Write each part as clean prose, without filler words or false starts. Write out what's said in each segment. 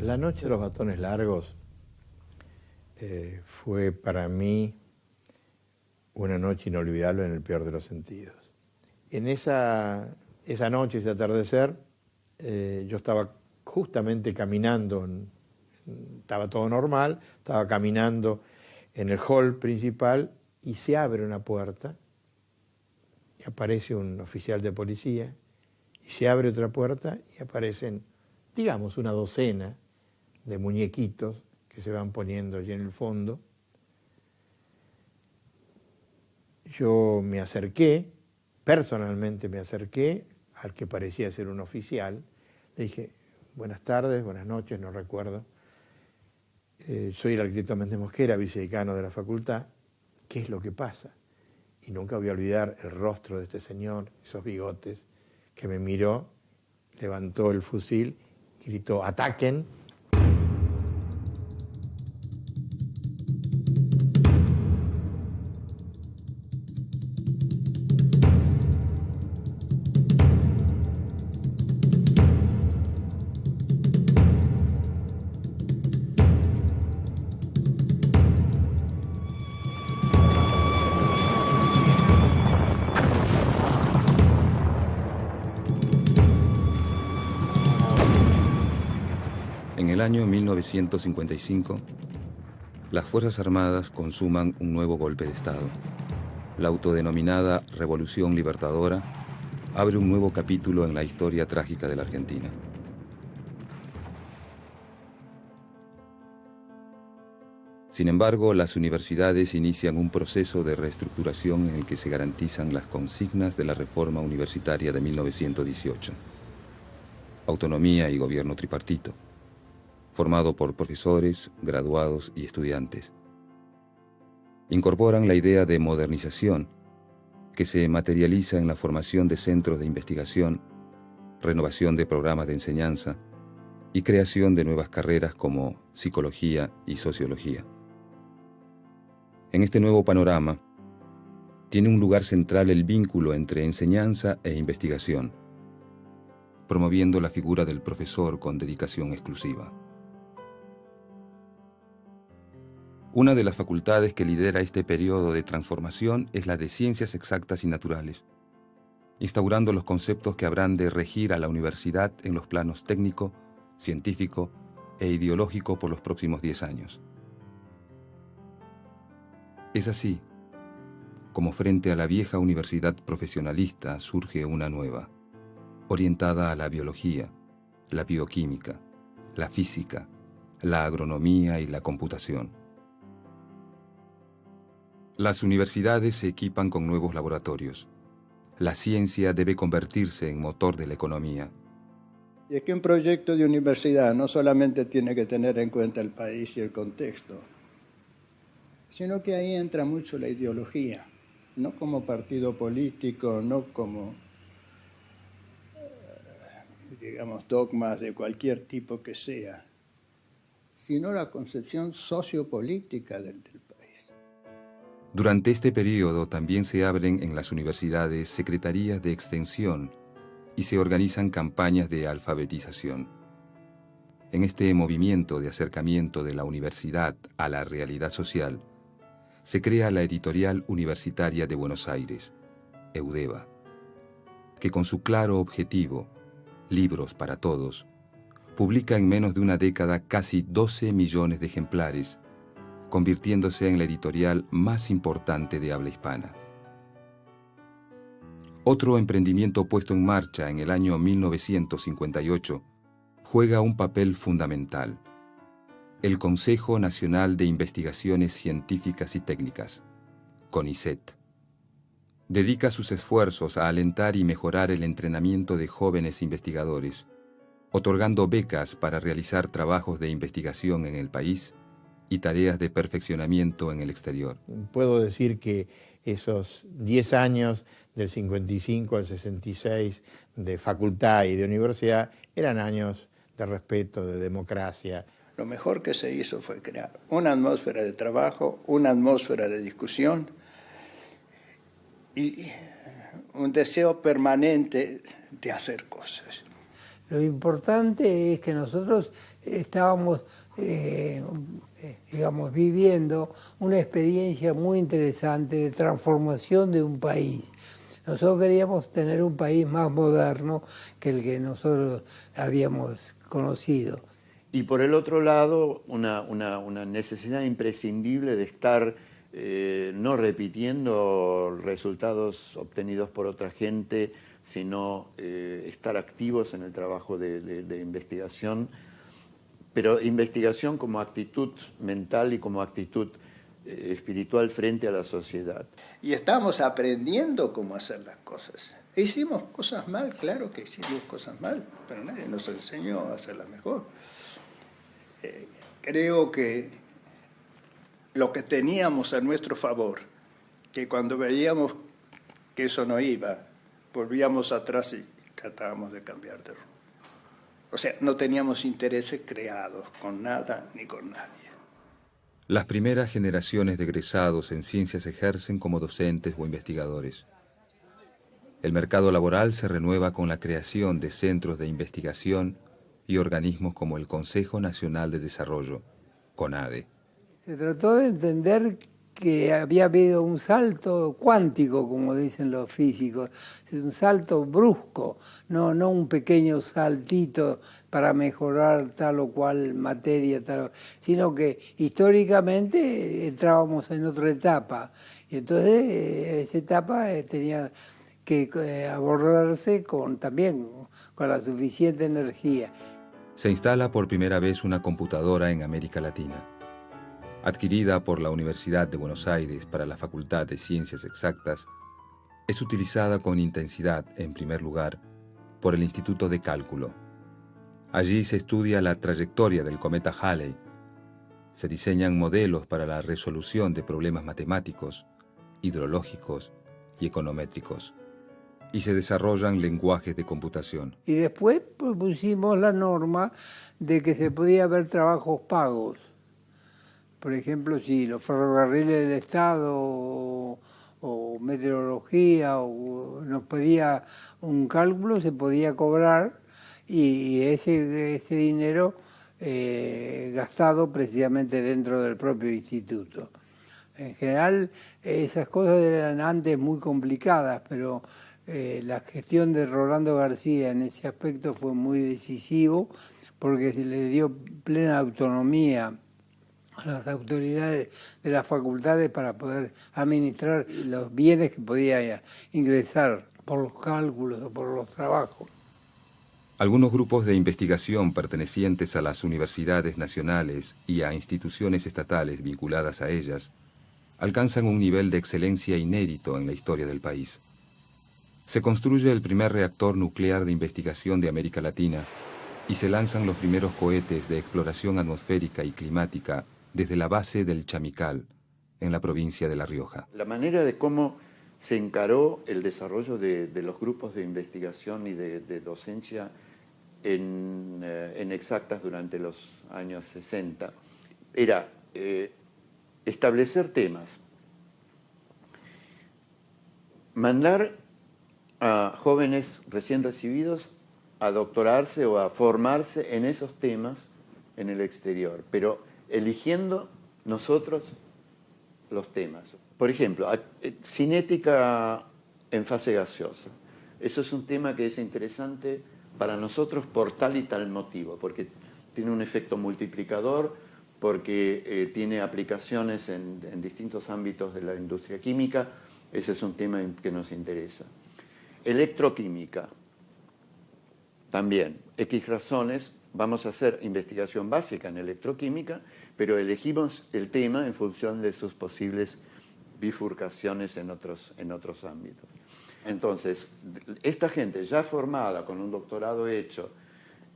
La noche de los batones largos fue para mí una noche inolvidable en el peor de los sentidos. En esa noche, ese atardecer, yo estaba justamente caminando, estaba todo normal, estaba caminando en el hall principal y se abre una puerta y aparece un oficial de policía y se abre otra puerta y aparecen, digamos, una docena de muñequitos que se van poniendo allí en el fondo. Yo me acerqué, personalmente me acerqué al que parecía ser un oficial. Le dije, buenas tardes, buenas noches, no recuerdo. Soy el arquitecto Méndez Mosquera, vicedecano de la facultad. ¿Qué es lo que pasa? Y nunca voy a olvidar el rostro de este señor, esos bigotes, que me miró, levantó el fusil, gritó, ¡ataquen! En el año 1955, las Fuerzas Armadas consuman un nuevo golpe de Estado. La autodenominada Revolución Libertadora abre un nuevo capítulo en la historia trágica de la Argentina. Sin embargo, las universidades inician un proceso de reestructuración en el que se garantizan las consignas de la reforma universitaria de 1918. Autonomía y gobierno tripartito, formado por profesores, graduados y estudiantes. Incorporan la idea de modernización, que se materializa en la formación de centros de investigación, renovación de programas de enseñanza y creación de nuevas carreras como psicología y sociología. En este nuevo panorama, tiene un lugar central el vínculo entre enseñanza e investigación, promoviendo la figura del profesor con dedicación exclusiva. Una de las facultades que lidera este periodo de transformación es la de Ciencias Exactas y Naturales, instaurando los conceptos que habrán de regir a la universidad en los planos técnico, científico e ideológico por los próximos 10 años. Es así como frente a la vieja universidad profesionalista surge una nueva, orientada a la biología, la bioquímica, la física, la agronomía y la computación. Las universidades se equipan con nuevos laboratorios. La ciencia debe convertirse en motor de la economía. Y es que un proyecto de universidad no solamente tiene que tener en cuenta el país y el contexto, sino que ahí entra mucho la ideología, no como partido político, no como, digamos, dogmas de cualquier tipo que sea, sino la concepción sociopolítica del país. Durante este periodo también se abren en las universidades secretarías de extensión y se organizan campañas de alfabetización. En este movimiento de acercamiento de la universidad a la realidad social, se crea la Editorial Universitaria de Buenos Aires, EUDEBA, que con su claro objetivo, Libros para Todos, publica en menos de una década casi 12 millones de ejemplares, convirtiéndose en la editorial más importante de habla hispana. Otro emprendimiento puesto en marcha en el año 1958 juega un papel fundamental: el Consejo Nacional de Investigaciones Científicas y Técnicas, CONICET. Dedica sus esfuerzos a alentar y mejorar el entrenamiento de jóvenes investigadores, otorgando becas para realizar trabajos de investigación en el país y tareas de perfeccionamiento en el exterior. Puedo decir que esos 10 años, del 55 al 66, de facultad y de universidad, eran años de respeto, de democracia. Lo mejor que se hizo fue crear una atmósfera de trabajo, una atmósfera de discusión y un deseo permanente de hacer cosas. Lo importante es que nosotros estábamos, digamos, viviendo una experiencia muy interesante de transformación de un país. Nosotros queríamos tener un país más moderno que el que nosotros habíamos conocido. Y por el otro lado, una necesidad imprescindible de estar no repitiendo resultados obtenidos por otra gente, sino estar activos en el trabajo de investigación, pero investigación como actitud mental y como actitud espiritual frente a la sociedad. Y estamos aprendiendo cómo hacer las cosas. Hicimos cosas mal, claro que hicimos cosas mal, pero nadie nos enseñó a hacerlas mejor. Creo que lo que teníamos a nuestro favor, que cuando veíamos que eso no iba, volvíamos atrás y tratábamos de cambiar de rumbo. O sea, no teníamos intereses creados con nada ni con nadie. Las primeras generaciones de egresados en ciencias ejercen como docentes o investigadores. El mercado laboral se renueva con la creación de centros de investigación y organismos como el Consejo Nacional de Desarrollo, CONADE. Se trató de entender que había habido un salto cuántico, como dicen los físicos, un salto brusco, no un pequeño saltito para mejorar tal o cual materia, sino que históricamente entrábamos en otra etapa. Y entonces esa etapa tenía que abordarse también con la suficiente energía. Se instala por primera vez una computadora en América Latina. Adquirida por la Universidad de Buenos Aires para la Facultad de Ciencias Exactas, es utilizada con intensidad, en primer lugar, por el Instituto de Cálculo. Allí se estudia la trayectoria del cometa Halley, se diseñan modelos para la resolución de problemas matemáticos, hidrológicos y econométricos, y se desarrollan lenguajes de computación. Y después pusimos la norma de que se podía haber trabajos pagos. Por ejemplo, si los ferrocarriles del Estado o meteorología nos pedía un cálculo, se podía cobrar y ese dinero gastado precisamente dentro del propio instituto. En general, esas cosas eran antes muy complicadas, pero la gestión de Rolando García en ese aspecto fue muy decisivo porque se le dio plena autonomía a las autoridades de las facultades para poder administrar los bienes que podía ingresar por los cálculos o por los trabajos. Algunos grupos de investigación pertenecientes a las universidades nacionales y a instituciones estatales vinculadas a ellas alcanzan un nivel de excelencia inédito en la historia del país. Se construye el primer reactor nuclear de investigación de América Latina y se lanzan los primeros cohetes de exploración atmosférica y climática desde la base del Chamical, en la provincia de La Rioja. La manera de cómo se encaró el desarrollo de los grupos de investigación y de docencia en Exactas durante los años 60 era establecer temas, mandar a jóvenes recién recibidos a doctorarse o a formarse en esos temas en el exterior, pero eligiendo nosotros los temas. Por ejemplo, cinética en fase gaseosa. Eso es un tema que es interesante para nosotros por tal y tal motivo, porque tiene un efecto multiplicador, porque tiene aplicaciones en distintos ámbitos de la industria química. Ese es un tema que nos interesa. Electroquímica, también, X razones, vamos a hacer investigación básica en electroquímica, pero elegimos el tema en función de sus posibles bifurcaciones en otros ámbitos. Entonces, esta gente ya formada, con un doctorado hecho,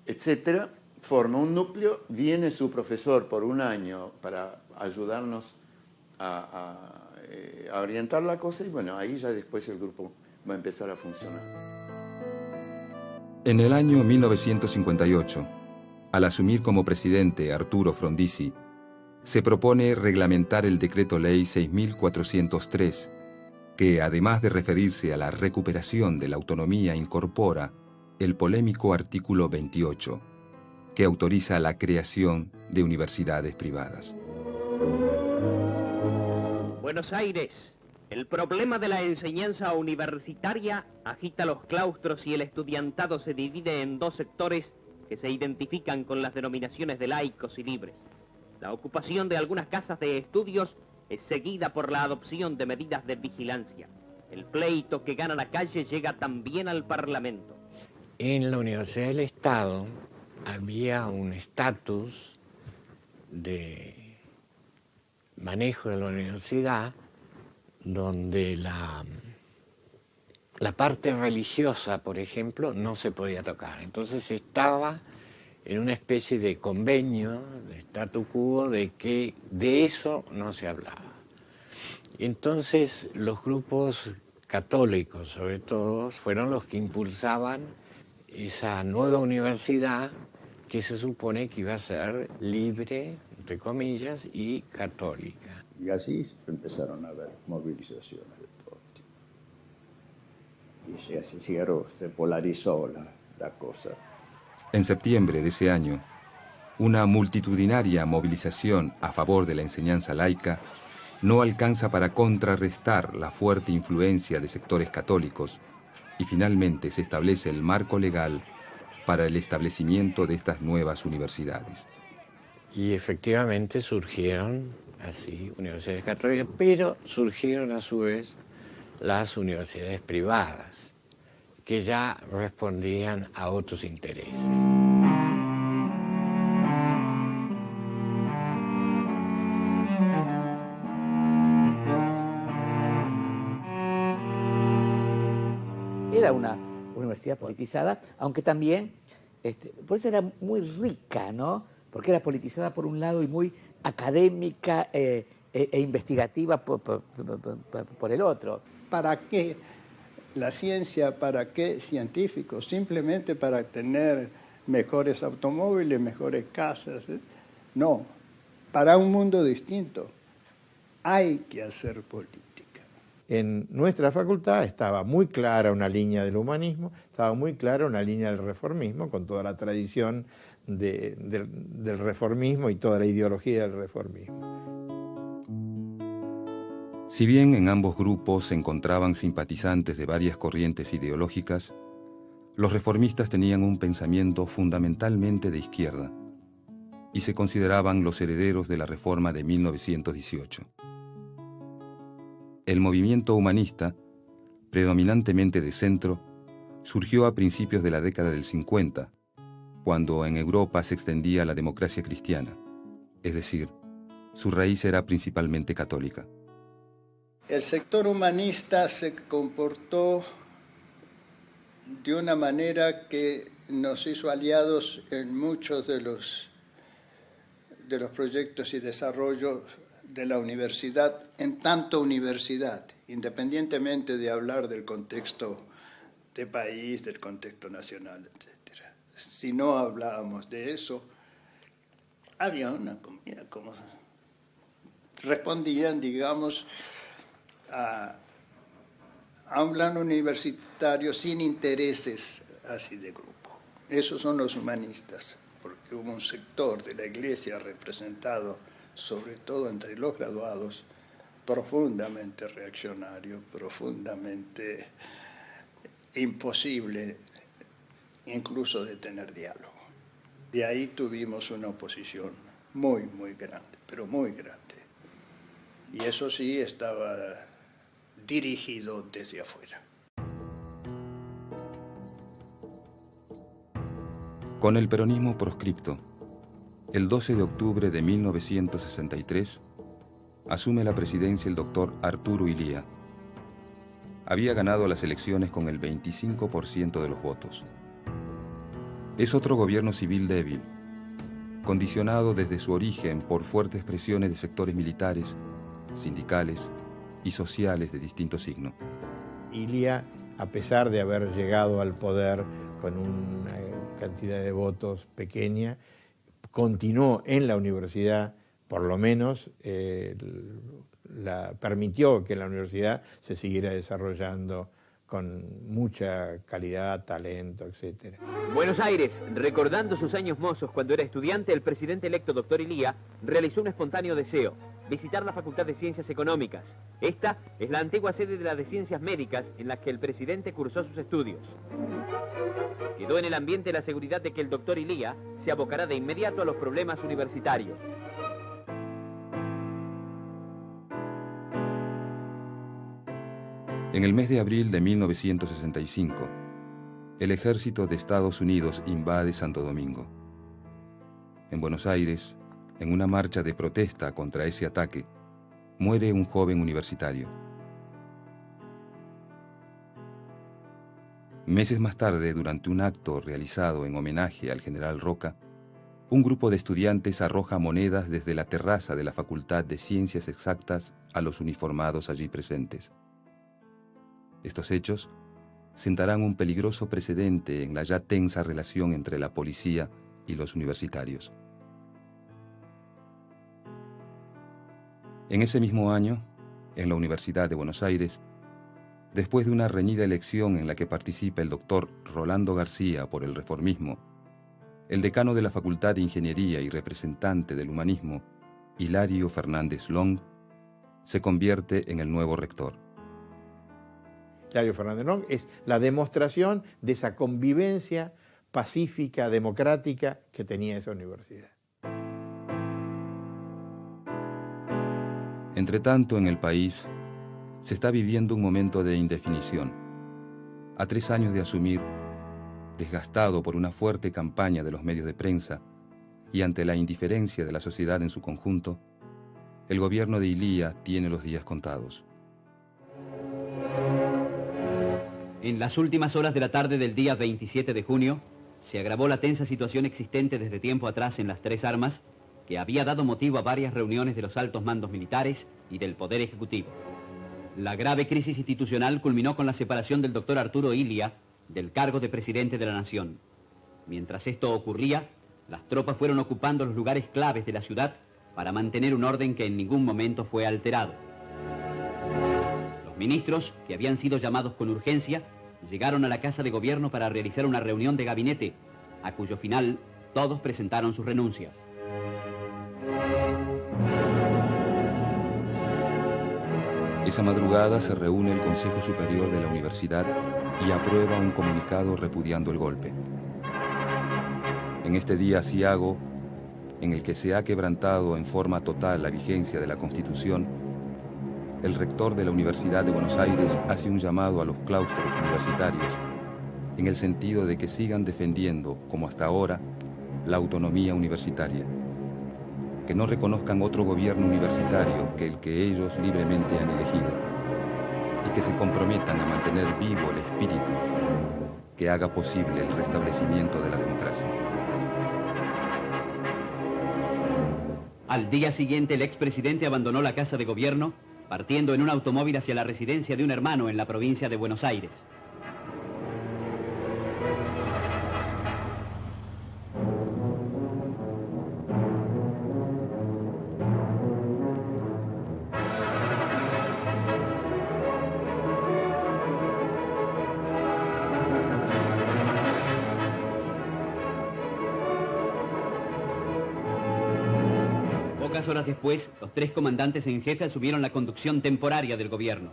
etcétera, forma un núcleo, viene su profesor por un año para ayudarnos a orientar la cosa y bueno, ahí ya después el grupo va a empezar a funcionar. En el año 1958, al asumir como presidente Arturo Frondizi, se propone reglamentar el Decreto Ley 6403, que además de referirse a la recuperación de la autonomía incorpora, el polémico artículo 28, que autoriza la creación de universidades privadas. Buenos Aires, el problema de la enseñanza universitaria agita los claustros y el estudiantado se divide en dos sectores que se identifican con las denominaciones de laicos y libres. La ocupación de algunas casas de estudios es seguida por la adopción de medidas de vigilancia. El pleito que gana la calle llega también al Parlamento. En la Universidad del Estado había un estatus de manejo de la universidad donde la parte religiosa, por ejemplo, no se podía tocar. Entonces estaba en una especie de convenio, de statu quo, de que de eso no se hablaba. Entonces los grupos católicos, sobre todo, fueron los que impulsaban esa nueva universidad que se supone que iba a ser libre, entre comillas, y católica. Y así empezaron a haber movilizaciones de todo tipo. Y se polarizó la cosa. En septiembre de ese año, una multitudinaria movilización a favor de la enseñanza laica no alcanza para contrarrestar la fuerte influencia de sectores católicos y finalmente se establece el marco legal para el establecimiento de estas nuevas universidades. Y efectivamente surgieron así universidades católicas, pero surgieron a su vez las universidades privadas, que ya respondían a otros intereses. Era una universidad politizada, aunque también, por eso era muy rica, ¿no? Porque era politizada por un lado y muy académica e investigativa por el otro. ¿Para qué la ciencia? ¿Para qué científicos? Simplemente para tener mejores automóviles, mejores casas. No, para un mundo distinto hay que hacer política. En nuestra facultad estaba muy clara una línea del humanismo, estaba muy clara una línea del reformismo, con toda la tradición del reformismo y toda la ideología del reformismo. Si bien en ambos grupos se encontraban simpatizantes de varias corrientes ideológicas, los reformistas tenían un pensamiento fundamentalmente de izquierda y se consideraban los herederos de la Reforma de 1918. El movimiento humanista, predominantemente de centro, surgió a principios de la década del 50, cuando en Europa se extendía la democracia cristiana, es decir, su raíz era principalmente católica. El sector humanista se comportó de una manera que nos hizo aliados en muchos de los proyectos y desarrollos de la universidad, en tanto universidad, independientemente de hablar del contexto de país, del contexto nacional, etc. Si no hablábamos de eso, había una comida como respondían, digamos, a un plan universitario sin intereses así de grupo. Esos son los humanistas, porque hubo un sector de la Iglesia representado, sobre todo entre los graduados, profundamente reaccionario, profundamente imposible incluso de tener diálogo. De ahí tuvimos una oposición muy, muy grande, pero muy grande. Y eso sí estaba dirigido desde afuera. Con el peronismo proscripto, el 12 de octubre de 1963, asume la presidencia el doctor Arturo Illia. Había ganado las elecciones con el 25% de los votos. Es otro gobierno civil débil, condicionado desde su origen por fuertes presiones de sectores militares, sindicales y sociales de distinto signo. Illia, a pesar de haber llegado al poder con una cantidad de votos pequeña, continuó en la universidad, por lo menos permitió que la universidad se siguiera desarrollando con mucha calidad, talento, etc. Buenos Aires, recordando sus años mozos cuando era estudiante, el presidente electo Dr. Ilía realizó un espontáneo deseo: visitar la Facultad de Ciencias Económicas. Esta es la antigua sede de la de Ciencias Médicas en la que el presidente cursó sus estudios. Quedó en el ambiente la seguridad de que el Dr. Ilía se abocará de inmediato a los problemas universitarios. En el mes de abril de 1965, el ejército de Estados Unidos invade Santo Domingo. En Buenos Aires, en una marcha de protesta contra ese ataque, muere un joven universitario. Meses más tarde, durante un acto realizado en homenaje al general Roca, un grupo de estudiantes arroja monedas desde la terraza de la Facultad de Ciencias Exactas a los uniformados allí presentes. Estos hechos sentarán un peligroso precedente en la ya tensa relación entre la policía y los universitarios. En ese mismo año, en la Universidad de Buenos Aires, después de una reñida elección en la que participa el doctor Rolando García por el reformismo, el decano de la Facultad de Ingeniería y representante del humanismo, Hilario Fernández Long, se convierte en el nuevo rector. Hilario Fernández Long es la demostración de esa convivencia pacífica, democrática que tenía esa universidad. Entretanto, en el país se está viviendo un momento de indefinición. A 3 años de asumir, desgastado por una fuerte campaña de los medios de prensa y ante la indiferencia de la sociedad en su conjunto, el gobierno de Ilía tiene los días contados. En las últimas horas de la tarde del día 27 de junio, se agravó la tensa situación existente desde tiempo atrás en las Tres Armas, que había dado motivo a varias reuniones de los altos mandos militares y del Poder Ejecutivo. La grave crisis institucional culminó con la separación del doctor Arturo Illia del cargo de presidente de la Nación. Mientras esto ocurría, las tropas fueron ocupando los lugares claves de la ciudad para mantener un orden que en ningún momento fue alterado. Los ministros, que habían sido llamados con urgencia, llegaron a la Casa de Gobierno para realizar una reunión de gabinete, a cuyo final todos presentaron sus renuncias. Esa madrugada se reúne el Consejo Superior de la Universidad y aprueba un comunicado repudiando el golpe. En este día aciago, en el que se ha quebrantado en forma total la vigencia de la Constitución, el rector de la Universidad de Buenos Aires hace un llamado a los claustros universitarios en el sentido de que sigan defendiendo, como hasta ahora, la autonomía universitaria, que no reconozcan otro gobierno universitario que el que ellos libremente han elegido y que se comprometan a mantener vivo el espíritu que haga posible el restablecimiento de la democracia. Al día siguiente, el expresidente abandonó la Casa de Gobierno, partiendo en un automóvil hacia la residencia de un hermano en la provincia de Buenos Aires. Pocas horas después, los 3 comandantes en jefe asumieron la conducción temporaria del gobierno.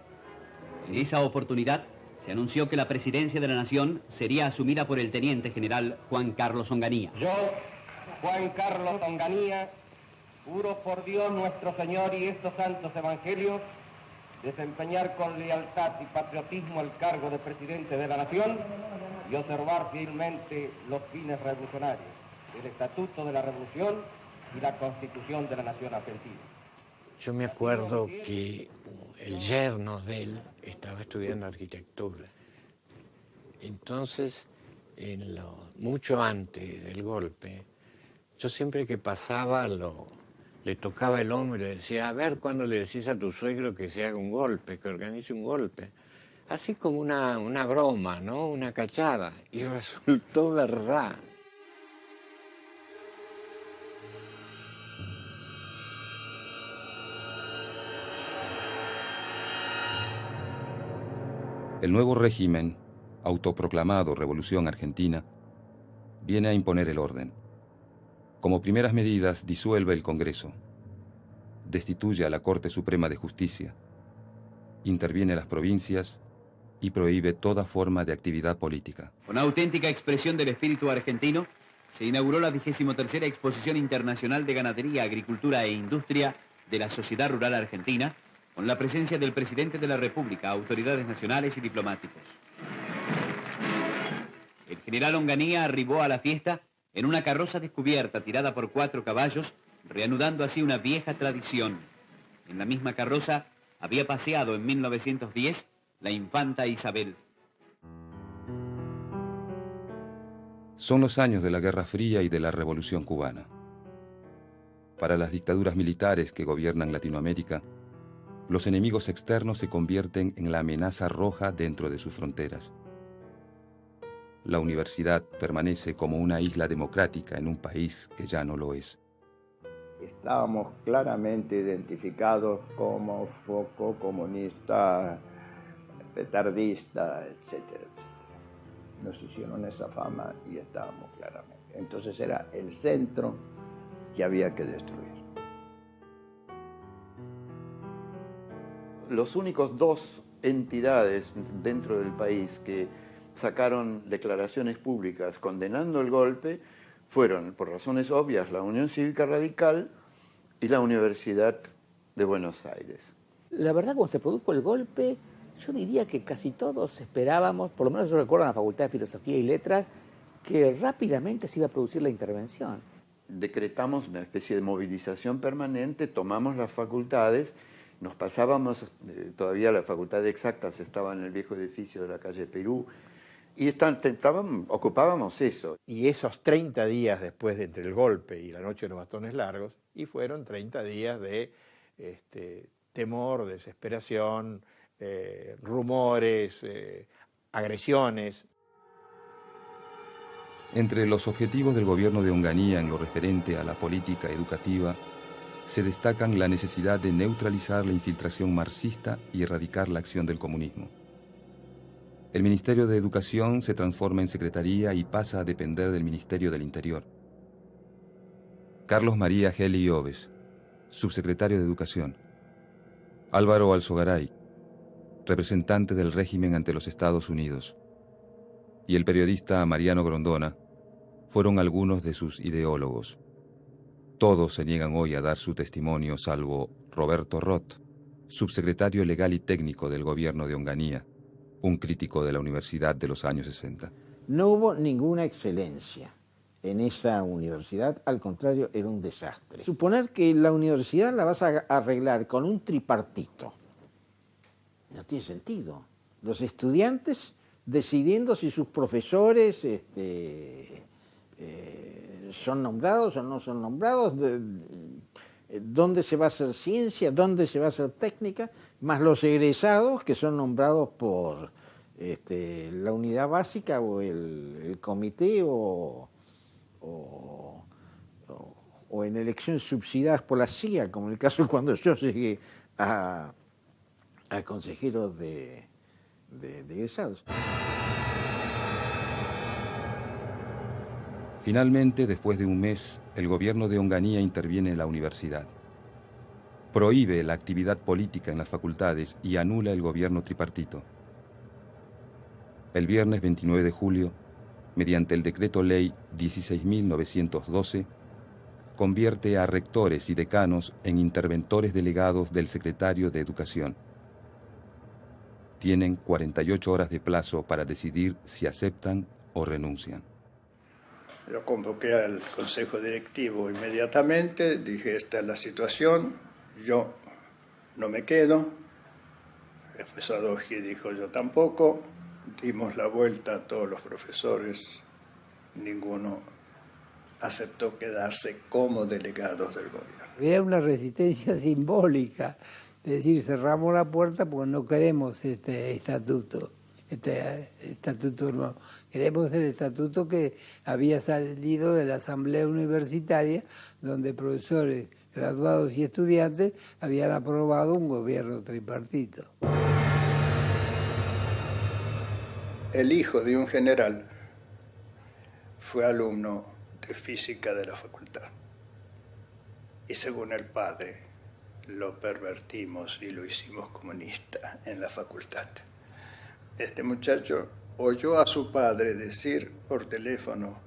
En esa oportunidad, se anunció que la presidencia de la Nación sería asumida por el teniente general Juan Carlos Onganía. Yo, Juan Carlos Onganía, juro por Dios nuestro Señor y estos santos evangelios, desempeñar con lealtad y patriotismo el cargo de presidente de la Nación y observar fielmente los fines revolucionarios, el Estatuto de la Revolución y la Constitución de la Nación Argentina. Yo me acuerdo que el yerno de él estaba estudiando arquitectura. Entonces, mucho antes del golpe, yo siempre que pasaba le tocaba el hombro y le decía, a ver cuándo le decís a tu suegro que se haga un golpe, que organice un golpe. Así como una broma, ¿no? Una cachada. Y resultó verdad. El nuevo régimen, autoproclamado Revolución Argentina, viene a imponer el orden. Como primeras medidas, disuelve el Congreso, destituye a la Corte Suprema de Justicia, interviene las provincias y prohíbe toda forma de actividad política. Con auténtica expresión del espíritu argentino, se inauguró la 23ª Exposición Internacional de Ganadería, Agricultura e Industria de la Sociedad Rural Argentina, con la presencia del presidente de la República, autoridades nacionales y diplomáticos. El general Onganía arribó a la fiesta en una carroza descubierta tirada por 4 caballos, reanudando así una vieja tradición. En la misma carroza había paseado en 1910 la infanta Isabel. Son los años de la Guerra Fría y de la Revolución Cubana. Para las dictaduras militares que gobiernan Latinoamérica, los enemigos externos se convierten en la amenaza roja dentro de sus fronteras. La universidad permanece como una isla democrática en un país que ya no lo es. Estábamos claramente identificados como foco comunista, petardista, etcétera, etcétera. Nos hicieron esa fama y estábamos claramente. Entonces era el centro que había que destruir. Los únicos 2 entidades dentro del país que sacaron declaraciones públicas condenando el golpe fueron, por razones obvias, la Unión Cívica Radical y la Universidad de Buenos Aires. La verdad, cuando se produjo el golpe, yo diría que casi todos esperábamos, por lo menos yo recuerdo en la Facultad de Filosofía y Letras, que rápidamente se iba a producir la intervención. Decretamos una especie de movilización permanente, tomamos las facultades, nos pasábamos, todavía la Facultad de Exactas estaba en el viejo edificio de la calle Perú, y ocupábamos eso. Y esos 30 días después de entre el golpe y la noche de los bastones largos, y fueron 30 días de temor, desesperación, rumores, agresiones. Entre los objetivos del gobierno de Onganía en lo referente a la política educativa, se destacan la necesidad de neutralizar la infiltración marxista y erradicar la acción del comunismo. El Ministerio de Educación se transforma en Secretaría y pasa a depender del Ministerio del Interior. Carlos María Geli Oves, subsecretario de Educación. Álvaro Alzogaray, representante del régimen ante los Estados Unidos. Y el periodista Mariano Grondona fueron algunos de sus ideólogos. Todos se niegan hoy a dar su testimonio, salvo Roberto Roth, subsecretario legal y técnico del gobierno de Onganía, un crítico de la universidad de los años 60. No hubo ninguna excelencia en esa universidad, al contrario, era un desastre. Suponer que la universidad la vas a arreglar con un tripartito no tiene sentido. Los estudiantes decidiendo si sus profesores son nombrados o no son nombrados, dónde se va a hacer ciencia, dónde se va a hacer técnica, más los egresados que son nombrados por la unidad básica o el comité o en elecciones subsidiadas por la CIA, como en el caso cuando yo llegué a consejeros de egresados. Finalmente, después de un mes, el gobierno de Onganía interviene en la universidad. Prohíbe la actividad política en las facultades y anula el gobierno tripartito. El viernes 29 de julio, mediante el decreto ley 16.912, convierte a rectores y decanos en interventores delegados del secretario de Educación. Tienen 48 horas de plazo para decidir si aceptan o renuncian. Lo convoqué al consejo directivo inmediatamente, dije, esta es la situación, yo no me quedo. El profesor Oji dijo, yo tampoco. Dimos la vuelta a todos los profesores, ninguno aceptó quedarse como delegados del gobierno. Había una resistencia simbólica, es decir, cerramos la puerta porque no queremos este estatuto nuevo. Queremos el estatuto que había salido de la Asamblea Universitaria, donde profesores, graduados y estudiantes habían aprobado un gobierno tripartito. el hijo de un general fue alumno de física de la facultad. Y según el padre, lo pervertimos y lo hicimos comunista en la facultad. Este muchacho oyó a su padre decir por teléfono: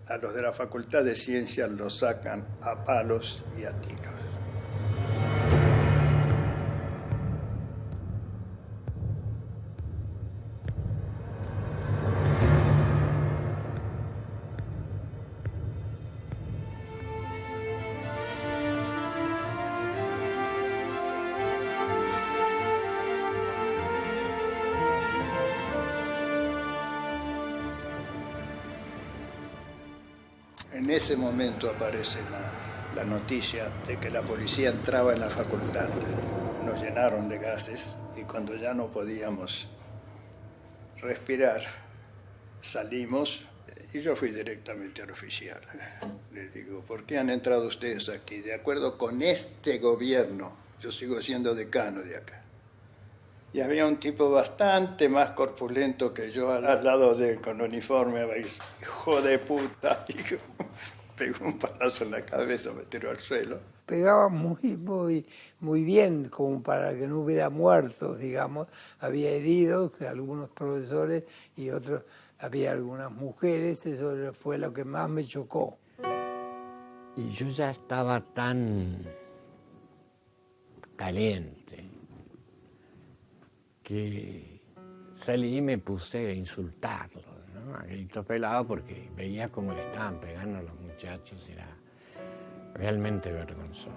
a los de la Facultad de Ciencias los sacan a palos y a tiros. En ese momento aparece la noticia de que la policía entraba en la facultad. Nos llenaron de gases y cuando ya no podíamos respirar, salimos y yo fui directamente al oficial. Le digo: ¿por qué han entrado ustedes aquí? De acuerdo con este gobierno, yo sigo siendo decano de acá. Y había un tipo bastante más corpulento que yo al lado de él, con uniforme, hijo de puta. Y pegó un palazo en la cabeza, me tiró al suelo. Pegaba muy bien, como para que no hubiera muertos, digamos. Había heridos, algunos profesores y otros, había algunas mujeres, eso fue lo que más me chocó. Y yo ya estaba tan caliente que salí y me puse a insultarlo, ¿no? A grito pelado, porque veía cómo le estaban pegando a los muchachos, era realmente vergonzoso.